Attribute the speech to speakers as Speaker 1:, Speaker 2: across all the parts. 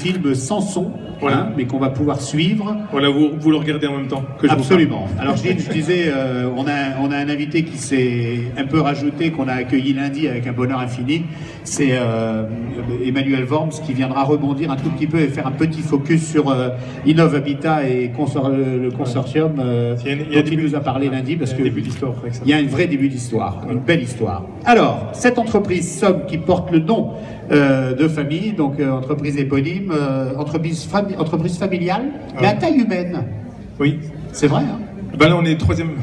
Speaker 1: film sans son,
Speaker 2: voilà.
Speaker 1: hein, mais qu'on va pouvoir suivre.
Speaker 2: Voilà, vous le regardez en même temps que je
Speaker 1: Absolument. Alors je disais, on a un invité qui s'est un peu rajouté, qu'on a accueilli lundi avec un bonheur infini. C'est Emmanuel Worms qui viendra rebondir un tout petit peu et faire un petit focus sur Innov Habitat et le consortium dont il nous a parlé lundi, parce qu'il y a un vrai début d'histoire, une belle histoire. Alors, cette entreprise Somme qui porte le nom de famille, donc entreprise éponyme, entreprise familiale, mais à taille humaine.
Speaker 2: Oui.
Speaker 1: C'est vrai, hein?
Speaker 2: Ben là,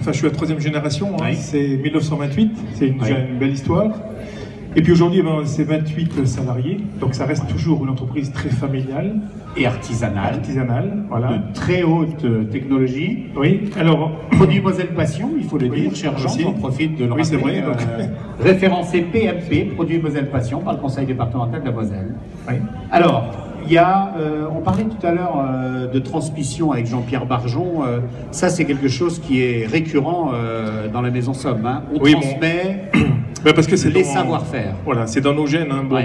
Speaker 2: je suis à troisième génération, hein, oui. C'est 1928, c'est déjà une belle histoire. Et puis aujourd'hui, c'est 28 salariés, donc ça reste toujours une entreprise très familiale.
Speaker 1: Et artisanale.
Speaker 2: Voilà.
Speaker 1: De très haute technologie.
Speaker 2: Oui, alors...
Speaker 1: Produit Moselle Passion, il faut le dire, cher Jean, on profite de le rappeler.
Speaker 2: C'est vrai.
Speaker 1: Référencé PMP, Produit Moselle Passion, par le Conseil départemental de la Moselle.
Speaker 2: Oui.
Speaker 1: Alors, il y a, on parlait tout à l'heure de transmission avec Jean-Pierre Barjon, ça c'est quelque chose qui est récurrent dans la Maison Somme, hein. On transmet...
Speaker 2: parce que c'est
Speaker 1: les savoir-faire.
Speaker 2: Voilà, c'est dans nos gènes. Hein. Bon,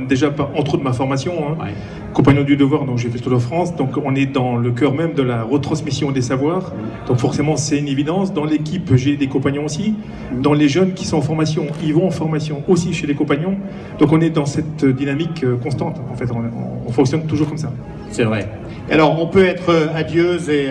Speaker 2: déjà, entre autres, ma formation, hein, compagnon du devoir, donc j'ai fait le Tour de France. Donc on est dans le cœur même de la retransmission des savoirs. Donc forcément, c'est une évidence. Dans l'équipe, j'ai des compagnons aussi. Dans les jeunes qui sont en formation, ils vont en formation aussi chez les compagnons. Donc on est dans cette dynamique constante. En fait, on fonctionne toujours comme ça.
Speaker 1: C'est vrai. Alors on peut être adieuse et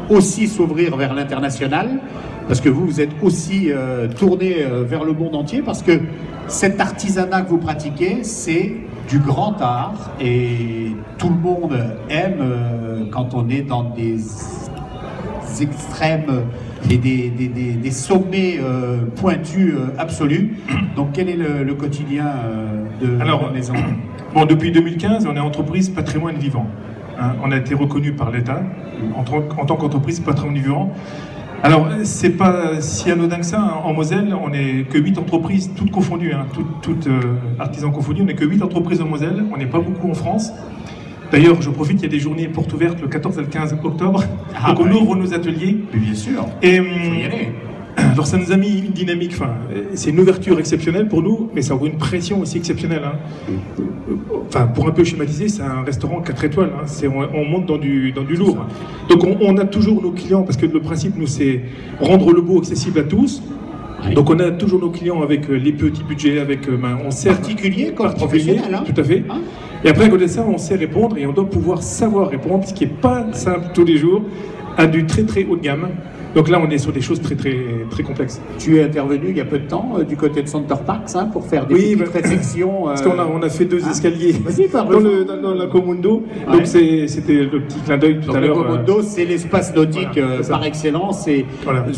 Speaker 1: aussi s'ouvrir vers l'international. Parce que vous êtes aussi tourné vers le monde entier, parce que cet artisanat que vous pratiquez, c'est du grand art, et tout le monde aime quand on est dans des extrêmes et des sommets pointus absolus. Donc quel est le quotidien de la maison?
Speaker 2: Bon, depuis 2015, on est entreprise patrimoine vivant. Hein, on a été reconnu par l'État en tant qu'entreprise patrimoine vivant. Alors, c'est pas si anodin que ça, hein. En Moselle, on n'est que 8 entreprises, toutes confondues, hein, toutes artisans confondus, on n'est que 8 entreprises en Moselle, on n'est pas beaucoup en France. D'ailleurs, je profite, il y a des journées portes ouvertes le 14 et le 15 octobre, donc on ouvre nos ateliers.
Speaker 1: Mais bien sûr,
Speaker 2: et,
Speaker 1: faut y aller.
Speaker 2: Alors ça nous a mis une dynamique, c'est une ouverture exceptionnelle pour nous, mais ça a une pression aussi exceptionnelle. Hein. Enfin, pour un peu schématiser, c'est un restaurant 4 étoiles, hein. On monte dans du lourd. Donc on a toujours nos clients, parce que le principe, nous, c'est rendre le beau accessible à tous. Donc on a toujours nos clients avec les petits budgets, avec on sait
Speaker 1: particulier comme professionnel, hein.
Speaker 2: Tout à fait. Hein? Et après, à côté de ça, on sait répondre, et on doit pouvoir savoir répondre, ce qui n'est pas simple tous les jours, à du très très haut de gamme. Donc là, on est sur des choses très très très complexes.
Speaker 1: Tu es intervenu il y a peu de temps du côté de Center Parks, hein, pour faire des petites réflexions.
Speaker 2: Parce qu'on a fait 2 escaliers dans la Comundo.
Speaker 1: Ouais.
Speaker 2: Donc c'était le petit clin d'œil tout à l'heure.
Speaker 1: Le Comundo, c'est l'espace nautique par excellence. C'est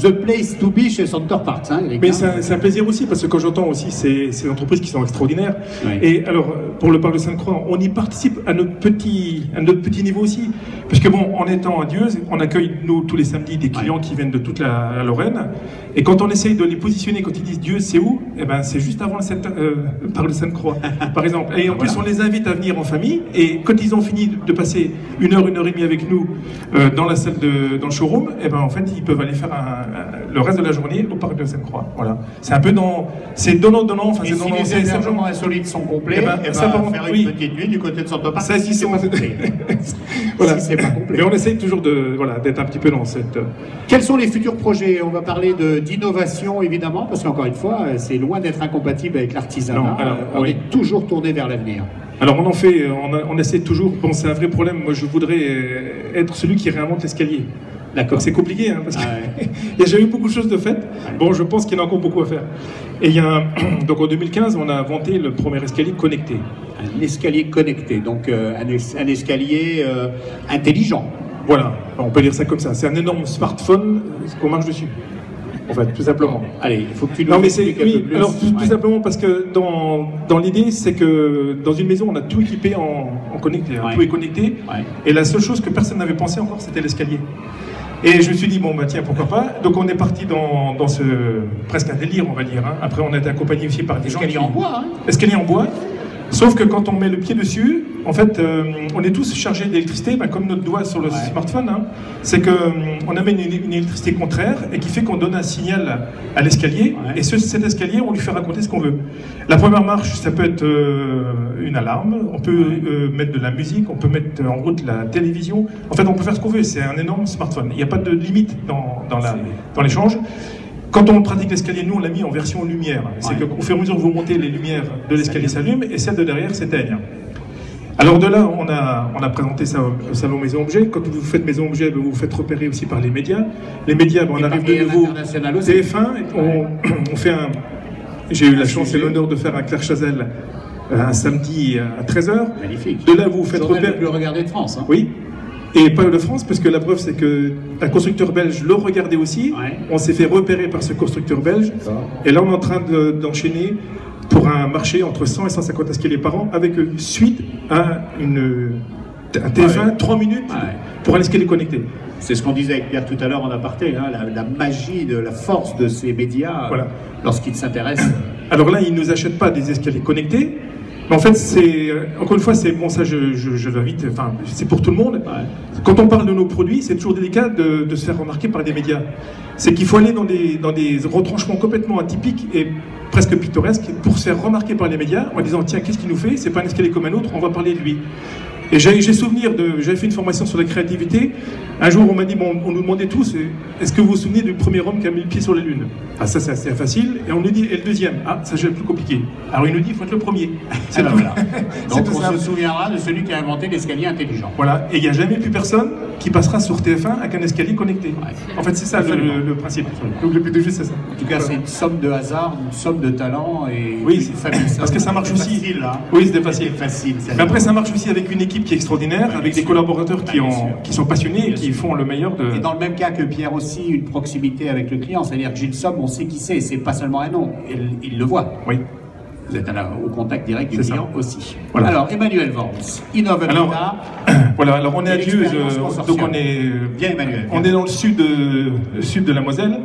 Speaker 1: the place to be chez Center Parks. Hein,
Speaker 2: mais c'est un plaisir aussi, parce que quand j'entends aussi ces entreprises qui sont extraordinaires. Ouais. Et alors, pour le Parc de Sainte-Croix, on y participe à notre petit niveau aussi. Parce que bon, en étant à Dieuze, on accueille nous tous les samedis des clients qui viennent de toute la Lorraine, et quand on essaye de les positionner, quand ils disent Dieu c'est où, eh ben c'est juste avant le Parc de Sainte-Croix par exemple, et en plus on les invite à venir en famille, et quand ils ont fini de passer une heure et demie avec nous dans la salle dans le showroom, eh ben en fait ils peuvent aller faire le reste de la journée au Parc de Sainte-Croix. Voilà, c'est un peu c'est donnant, enfin c'est donnant.
Speaker 1: Si les hébergements insolites sont complets, ça va faire une petite nuit du côté de Center Parks.
Speaker 2: Ça, si c'est pas complet. Voilà. Si c'est pas complet. Mais on essaye toujours d'être un petit peu dans cette.
Speaker 1: Quels sont les futurs projets? On va parler d'innovation évidemment, parce qu'encore une fois, c'est loin d'être incompatible avec l'artisanat. On est toujours tourné vers l'avenir.
Speaker 2: Alors on en fait, on essaie toujours. Bon, c'est un vrai problème. Moi, je voudrais être celui qui réinvente l'escalier. D'accord. C'est compliqué, hein, parce qu'il y a déjà eu beaucoup de choses de faites. Bon, je pense qu'il y en a encore beaucoup à faire. Et donc en 2015, on a inventé le premier escalier connecté.
Speaker 1: Un escalier connecté, donc un escalier intelligent.
Speaker 2: Voilà, on peut dire ça comme ça. C'est un énorme smartphone qu'on marche dessus. En fait, tout simplement.
Speaker 1: Allez, il faut que tu nous expliques un peu plus.
Speaker 2: Alors, tout simplement parce que dans l'idée, c'est que dans une maison, on a tout équipé en connecté. Hein, tout est connecté. Et la seule chose que personne n'avait pensé encore, c'était l'escalier. Et je me suis dit, bon, bah tiens, pourquoi pas. Donc on est parti dans presque un délire, on va dire. Hein. Après, on a été accompagné aussi par des gens.
Speaker 1: Escalier en bois, hein.
Speaker 2: Escalier en bois. Sauf que quand on met le pied dessus, en fait, on est tous chargés d'électricité, comme notre doigt sur le smartphone. Hein. C'est qu'on amène une électricité contraire et qui fait qu'on donne un signal à l'escalier. Et cet escalier, on lui fait raconter ce qu'on veut. La première marche, ça peut être une alarme. On peut mettre de la musique, on peut mettre en route la télévision. En fait, on peut faire ce qu'on veut. C'est un énorme smartphone. Il n'y a pas de limite dans l'échange. Quand on pratique l'escalier, nous on l'a mis en version lumière. C'est qu'au fur et à mesure que vous montez, les lumières de l'escalier s'allument et celles de derrière s'éteignent. Alors de là, on a présenté ça au salon Maison Objet. Quand vous faites Maison Objet, vous vous faites repérer aussi par les médias. Les médias, on arrive de nouveau TF1. On fait un... J'ai eu la chance et l'honneur de faire un Claire Chazelle un samedi à 13h.
Speaker 1: Magnifique.
Speaker 2: De là, vous vous faites repérer...
Speaker 1: le regarder de France. Hein.
Speaker 2: Oui. Et pas de France, parce que la preuve, c'est qu'un constructeur belge le regardait aussi. On s'est fait repérer par ce constructeur belge. Et là, on est en train d'enchaîner pour un marché entre 100 et 150 escaliers par an, avec suite à un TF1, 3 minutes pour un escalier connecté.
Speaker 1: C'est ce qu'on disait avec Pierre tout à l'heure en aparté, hein, la magie, la force de ces médias lorsqu'ils s'intéressent.
Speaker 2: Alors là, ils ne nous achètent pas des escaliers connectés. En fait, encore une fois, c'est bon, ça je l'invite, enfin, c'est pour tout le monde. Quand on parle de nos produits, c'est toujours délicat de se faire remarquer par des médias. C'est qu'il faut aller dans des retranchements complètement atypiques et presque pittoresques pour se faire remarquer par les médias en disant tiens, qu'est-ce qu'il nous fait? C'est pas un escalier comme un autre, on va parler de lui. Et j'ai souvenir j'avais fait une formation sur la créativité. Un jour, on m'a dit, bon, on nous demandait tous, est-ce que vous vous souvenez du premier homme qui a mis le pied sur la Lune? Ah, ça, c'est assez facile. Et on nous dit, et le deuxième? Ah, ça, c'est le plus compliqué. Alors, il nous dit, il faut être le premier.
Speaker 1: C'est tout. Voilà. Donc, on se souviendra de celui qui a inventé l'escalier intelligent.
Speaker 2: Voilà. Et il n'y a jamais plus personne qui passera sur TF1 avec un escalier connecté. En fait, c'est ça le principe. Donc, le but de jeu, c'est ça.
Speaker 1: En tout cas, c'est une somme de hasard, une somme de talent et
Speaker 2: c'est facile. Parce que ça marche aussi.
Speaker 1: Facile, là.
Speaker 2: Oui, c'était facile.
Speaker 1: Mais
Speaker 2: après, ça marche aussi avec une équipe qui est extraordinaire, avec des collaborateurs qui sont passionnés et qui font le meilleur de...
Speaker 1: Et dans le même cas que Pierre aussi, une proximité avec le client, c'est-à-dire que Gilles Somme, on sait qui c'est pas seulement un nom, il le voit.
Speaker 2: Oui.
Speaker 1: Vous êtes au contact direct du client aussi. Voilà. Alors, Emmanuel Worms, Innov Habitat.
Speaker 2: Voilà, alors on est à Dieuze, donc on est dans le sud de la Moselle,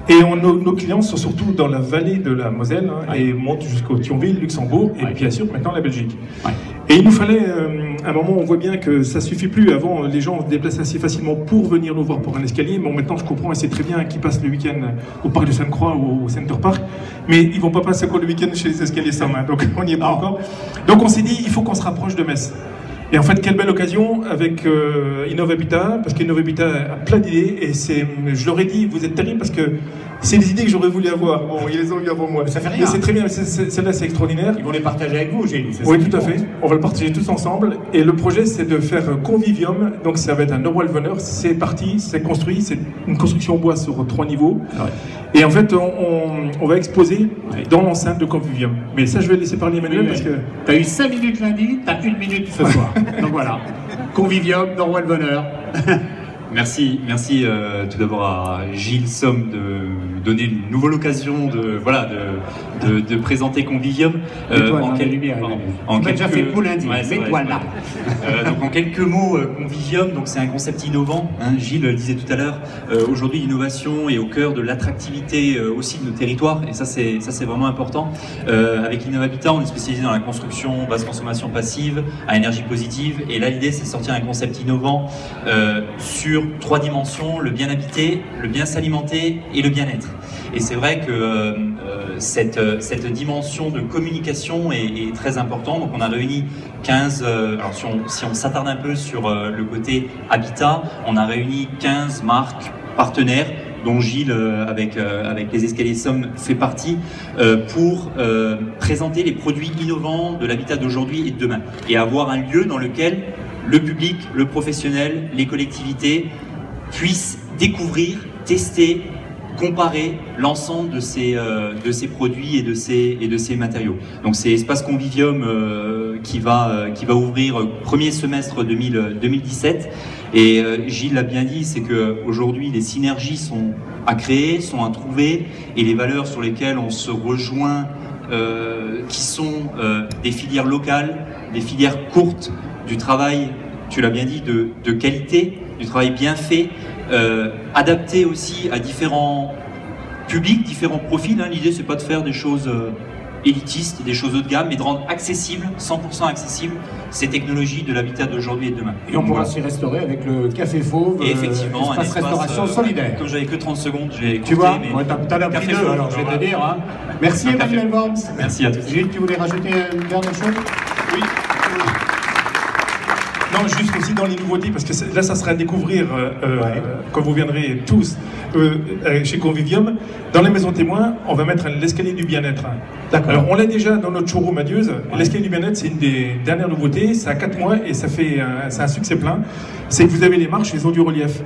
Speaker 2: et nos clients sont surtout dans la vallée de la Moselle, et montent jusqu'au Thionville, Luxembourg, et bien sûr maintenant la Belgique. Et il nous fallait, à un moment, on voit bien que ça suffit plus. Avant, les gens se déplaçaient assez facilement pour venir nous voir pour un escalier. Bon, maintenant, je comprends et c'est très bien qu'ils passent le week-end au parc de Sainte-Croix ou au Center Park. Mais ils vont pas passer encore le week-end chez les escaliers Somme, donc on n'y est pas encore. Donc on s'est dit, il faut qu'on se rapproche de Metz. Et en fait, quelle belle occasion avec Innov Habitat, parce qu'Innov Habitat a plein d'idées, et je leur ai dit, vous êtes terribles parce que c'est des idées que j'aurais voulu avoir. Bon, ils les ont eu avant moi.
Speaker 1: Ça fait rien.
Speaker 2: Mais c'est très bien, celle-là c'est extraordinaire.
Speaker 1: Ils vont les partager avec vous, Gilles.
Speaker 2: Oui, tout à fait. On va le partager tous ensemble. Et le projet, c'est de faire Convivium. Donc ça va être un Norwell Venner. C'est parti, c'est construit. C'est une construction en bois sur 3 niveaux. Et en fait, on va exposer dans l'enceinte de Convivium. Mais ça, je vais laisser parler Emmanuel parce que...
Speaker 1: Tu as eu 5 minutes lundi, tu as 1 minute ce soir. Donc voilà. Convivium, Norwell Venner.
Speaker 3: Merci tout d'abord à Gilles Somme de donner une nouvelle occasion de présenter Convivium.
Speaker 1: En quelle lumière tu m'as déjà fait cool lundi, mets-toi là.
Speaker 3: Donc en quelques mots, Convivium, c'est un concept innovant. Gilles le disait tout à l'heure. Aujourd'hui, l'innovation est au cœur de l'attractivité aussi de nos territoires, et ça c'est vraiment important. Avec Innov Habitat, on est spécialisé dans la construction basse consommation passive à énergie positive, et là l'idée c'est de sortir un concept innovant sur 3 dimensions: le bien habiter, le bien s'alimenter et le bien-être. Et c'est vrai que cette dimension de communication est très importante. Donc on a réuni 15, alors si on s'attarde un peu sur le côté habitat, on a réuni 15 marques partenaires, dont Gilles, avec les escaliers Somme, fait partie, pour présenter les produits innovants de l'habitat d'aujourd'hui et de demain, et avoir un lieu dans lequel le public, le professionnel, les collectivités puissent découvrir, tester, comparer l'ensemble de ces produits et de ces matériaux. Donc c'est Espace Convivium qui va ouvrir premier semestre 2017. Et Gilles l'a bien dit, c'est qu'aujourd'hui les synergies sont à créer, sont à trouver, et les valeurs sur lesquelles on se rejoint, qui sont des filières locales, des filières courtes, du travail, tu l'as bien dit, de qualité, du travail bien fait, adapté aussi à différents publics, différents profils. L'idée c'est pas de faire des choses élitistes, des choses haut de gamme, mais de rendre accessible, 100% accessible, ces technologies de l'habitat d'aujourd'hui et de demain.
Speaker 1: Et on pourra s'y restaurer avec le Café Fauve,
Speaker 3: et effectivement,
Speaker 1: espace restauration solidaire.
Speaker 3: Comme j'avais que 30 secondes, j'ai écouté,
Speaker 1: tu vois,
Speaker 3: mais
Speaker 1: t'as l'air pris deux, alors je vais te dire. Hein. Merci Emmanuel Worms.
Speaker 3: Merci à tous.
Speaker 1: Gilles, tu voulais rajouter une dernière chose?
Speaker 2: Oui. Non, juste aussi dans les nouveautés, parce que là, ça sera à découvrir quand vous viendrez tous chez Convivium. Dans les maisons témoins, on va mettre l'escalier du bien-être. D'accord. Alors, on l'a déjà dans notre showroom à Dieuze. L'escalier du bien-être, c'est une des dernières nouveautés. Ça a 4 mois et c'est un succès plein. C'est que vous avez les marches, elles ont du relief.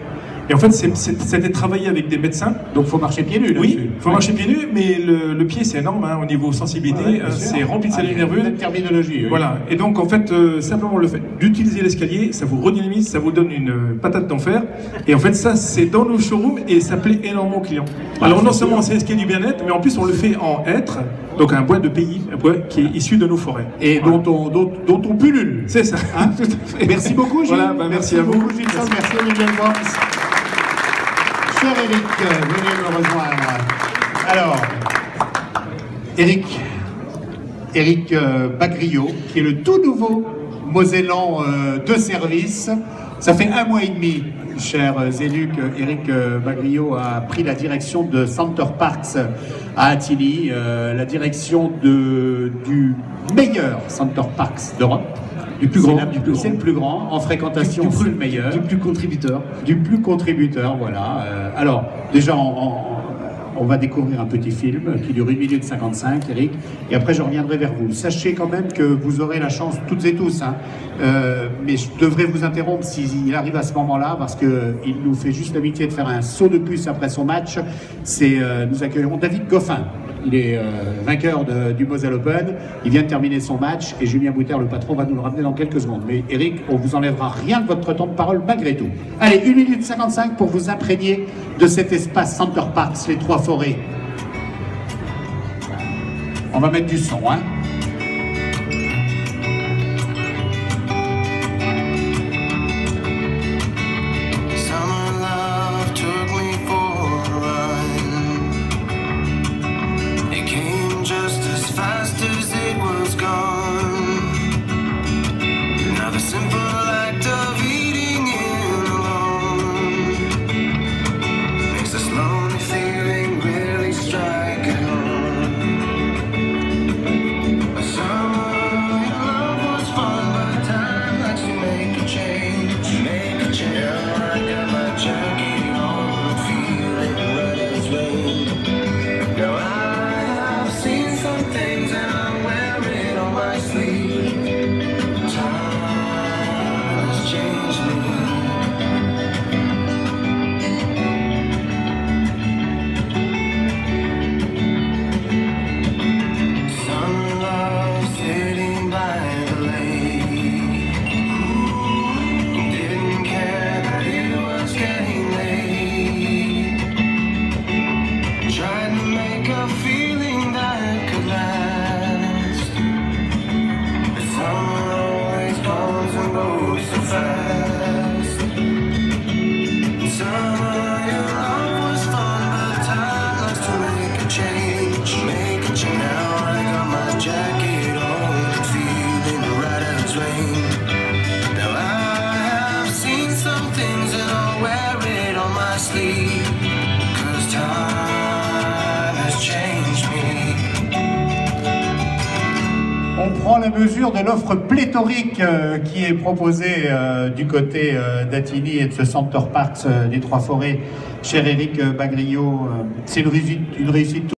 Speaker 2: Et en fait, c'était travaillé avec des médecins.
Speaker 1: Donc, il faut marcher pieds nus.
Speaker 2: Oui, il faut marcher pieds nus, mais le pied, c'est énorme hein, au niveau sensibilité. C'est rempli de cellules nerveuses.
Speaker 1: C'est une terminologie. Oui.
Speaker 2: Voilà. Et donc, en fait, simplement le fait d'utiliser l'escalier, ça vous redynamise, ça vous donne une patate d'enfer. Et en fait, ça, c'est dans nos showrooms et ça plaît énormément aux clients. Alors, non seulement c'est l'escalier du bien-être, mais en plus, on le fait en hêtre, donc un bois de pays, un bois qui est issu de nos forêts.
Speaker 1: Et dont on pullule.
Speaker 2: C'est ça.
Speaker 1: Hein, tout à fait. Merci beaucoup, Gilles.
Speaker 2: Voilà, merci à vous.
Speaker 1: Beaucoup, Gilles. Merci, Emmanuel Worms. Cher Eric, venez me rejoindre. Alors, Eric Bagriot, qui est le tout nouveau Mosellan de service. Ça fait 1 mois et demi, cher Zéluc, Eric Bagriot a pris la direction de Center Parcs à Attigny, la direction du meilleur Center Parcs d'Europe. Du plus grand. C'est le plus grand, en fréquentation, c'est le meilleur.
Speaker 4: Du plus contributeur.
Speaker 1: Du plus contributeur, voilà. Alors, déjà, on va découvrir un petit film qui dure 1 minute 55, Eric, et après je reviendrai vers vous. Sachez quand même que vous aurez la chance, toutes et tous, hein, mais je devrais vous interrompre s'il arrive à ce moment-là, parce qu'il nous fait juste l'amitié de faire un saut de puce après son match. Nous accueillerons David Goffin. Il est vainqueur du Moselle Open, il vient de terminer son match et Julien Bouter, le patron, va nous le ramener dans quelques secondes. Mais Eric, on vous enlèvera rien de votre temps de parole malgré tout. Allez, 1 minute 55 pour vous imprégner de cet espace Center Parcs, les 3 forêts. On va mettre du son, hein. On prend la mesure de l'offre pléthorique qui est proposée du côté d'Attigny et de ce Center Parcs des 3 forêts. Cher Eric Bagriot, c'est une réussite